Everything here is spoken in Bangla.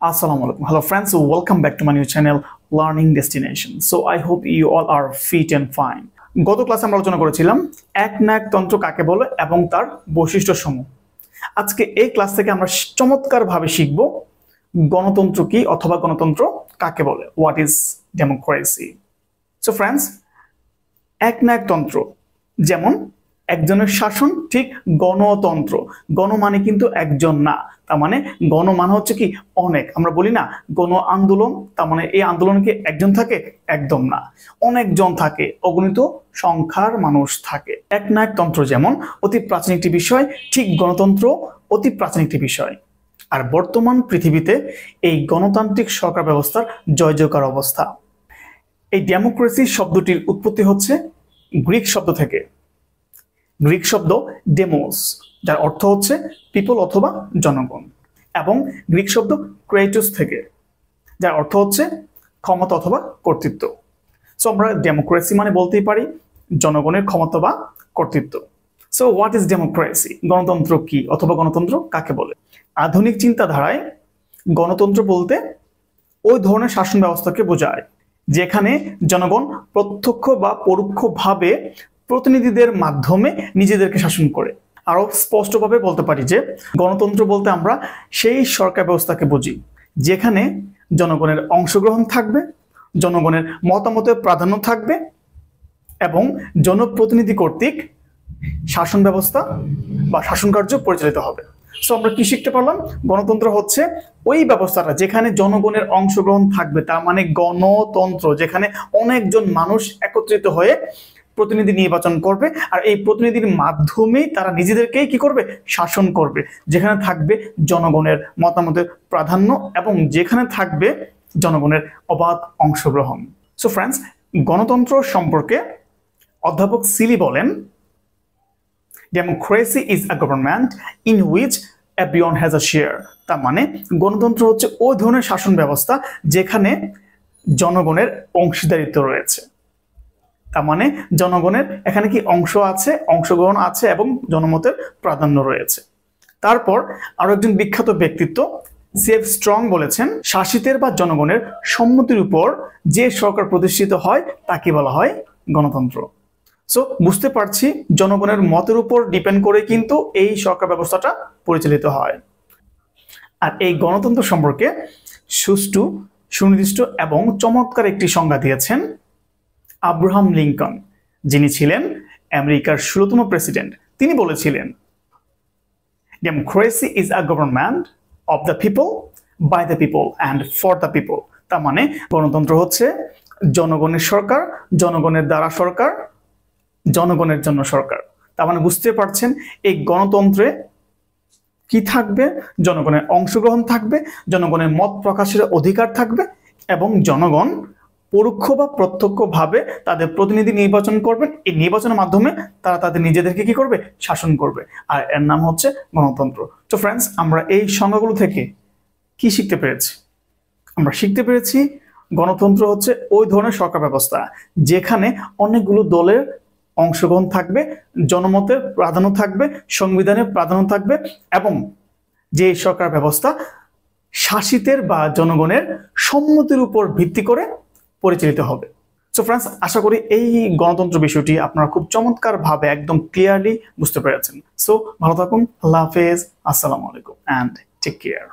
Assalamu alaikum. Hello friends, welcome back to my new channel Learning Destination. So I hope you all are fit and fine. গত ক্লাসে আমরা আলোচনা করেছিলাম একনায়কতন্ত্র কাকে বলে এবং তার বৈশিষ্ট্যসমূহ। আজকে এই ক্লাস থেকে আমরা চমৎকারভাবে শিখব গণতন্ত্র কি অথবা গণতন্ত্র কাকে বলে। What is democracy? So friends, একনায়কতন্ত্র যেমন একজনের শাসন, ঠিক গণতন্ত্র। গণ মানে কিন্তু একজন না, তার মানে গণ মানে হচ্ছে কি অনেক। আমরা বলি না গণ আন্দোলন, তার মানে এই আন্দোলনে কি একজন থাকে? একদম না, অনেকজন থাকে, অগণিত সংখ্যার মানুষ থাকে। একনায়কতন্ত্র যেমন অতি প্রাচীন একটি বিষয়, ঠিক গণতন্ত্র অতি প্রাচীন একটি বিষয়। আর বর্তমান পৃথিবীতে এই গণতান্ত্রিক সরকার ব্যবস্থার জয় জয়কার অবস্থা। এই ডেমোক্রেসি শব্দটির উৎপত্তি হচ্ছে গ্রিক শব্দ থেকে। গ্রিক শব্দ ডেমোস, যার অর্থ হচ্ছে পিপল অথবা জনগণ, এবং গ্রিক শব্দ ক্রেটোস থেকে, যার অর্থ হচ্ছে ক্ষমতা অথবা কর্তৃত্ব। সো আমরা ডেমোক্রেসি মানে বলতেই পারি জনগণের ক্ষমতা বা কর্তৃত্ব। So what is democracy? গণতন্ত্র কি অথবা গণতন্ত্র কাকে বলে? আধুনিক চিন্তাধারায় গণতন্ত্র বলতে ওই ধরনের শাসন ব্যবস্থাকে বোঝায় যেখানে জনগণ প্রত্যক্ষ বা পরোক্ষভাবে প্রতিনিধিদের মাধ্যমে নিজেদেরকে শাসন করে। আরো স্পষ্টভাবে বলতে পারি যে গণতন্ত্র বলতে আমরা সেই সরকার ব্যবস্থাকে বুঝি যেখানে জনগণের অংশগ্রহণ থাকবে, জনগণের মতামতের প্রাধান্য থাকবে এবং জনপ্রতিনিধি কর্তৃক শাসন ব্যবস্থা বা শাসন কার্য পরিচালিত হবে। সো আমরা কি শিখতে পারলাম? গণতন্ত্র হচ্ছে ওই ব্যবস্থাটা যেখানে জনগণের অংশগ্রহণ থাকবে, তার মানে গণতন্ত্র যেখানে অনেকজন মানুষ একত্রিত হয়ে প্রতিনিধি নির্বাচন করবে, আর এই প্রতিনিধির মাধ্যমেই তারা নিজেদেরকেই কি করবে? শাসন করবে, যেখানে থাকবে জনগণের মতামতের প্রাধান্য এবং যেখানে থাকবে জনগণের অবাধ অংশগ্রহণ। সো ফ্রেন্ডস, গণতন্ত্র সম্পর্কে অধ্যাপক সিলি বলেন, democracy is a government in which everyone has a share. তার মানে গণতন্ত্র হচ্ছে ওই ধরনের শাসন ব্যবস্থা যেখানে জনগণের অংশীদারিত্ব রয়েছে। তার মানে জনগণের এখানে কি অংশ আছে, অংশগ্রহণ আছে এবং জনমতের প্রাধান্য রয়েছে। তারপর আরো একজন বিখ্যাত ব্যক্তিত্ব সেভ স্ট্রং বলেছেন, শাসিতের বা জনগণের সম্মতির উপর যে সরকার প্রতিষ্ঠিত হয় তাকে বলা হয় গণতন্ত্র। সো বুঝতে পারছি জনগণের মতের উপর ডিপেন্ড করে কিন্তু এই সরকার ব্যবস্থাটা পরিচালিত হয়। আর এই গণতন্ত্র সম্পর্কে সুষ্ঠু, সুনির্দিষ্ট এবং চমৎকার একটি সংজ্ঞা দিয়েছেন আব্রাহাম লিঙ্কন, যিনি ছিলেন আমেরিকার 16তম প্রেসিডেন্ট। তিনি বলেছিলেন, democracy is a government of the people, by the people and for the people. তার মানে গণতন্ত্র হচ্ছে জনগণের সরকার, জনগণের দ্বারা সরকার, জনগণের জন্য সরকার। তার মানে বুঝতে পারছেন এই গণতন্ত্রে কি থাকবে? জনগণের অংশগ্রহণ থাকবে, জনগণের মত প্রকাশের অধিকার থাকবে এবং জনগণ পরোক্ষ বা প্রত্যক্ষভাবে তাদের প্রতিনিধি নির্বাচন করবেন। এই নির্বাচনের মাধ্যমে তারা তাদের নিজেদেরকে কি করবে? শাসন করবে, আর এর নাম হচ্ছে গণতন্ত্র। তো ফ্রেন্ডস, আমরা এই সংজ্ঞাগুলো থেকে কি শিখতে পেরেছি? আমরা শিখতে পেরেছি গণতন্ত্র হচ্ছে ওই ধরনের সরকার ব্যবস্থা যেখানে অনেকগুলো দলের অংশগ্রহণ থাকবে, জনমতের প্রাধান্য থাকবে, সংবিধানের প্রাধান্য থাকবে এবং যে সরকার ব্যবস্থা শাসিতের বা জনগণের সম্মতির উপর ভিত্তি করে পরিচালিত হবে। সো ফ্রেন্ডস, আশা করি এই গণতন্ত্র বিষয়টি আপনারা খুব চমৎকার ভাবে একদম ক্লিয়ারলি বুঝতে পেরেছেন। সো ভালো থাকুন, আল্লাহ হাফেজ, আসসালামু আলাইকুম অ্যান্ড টেক কেয়ার।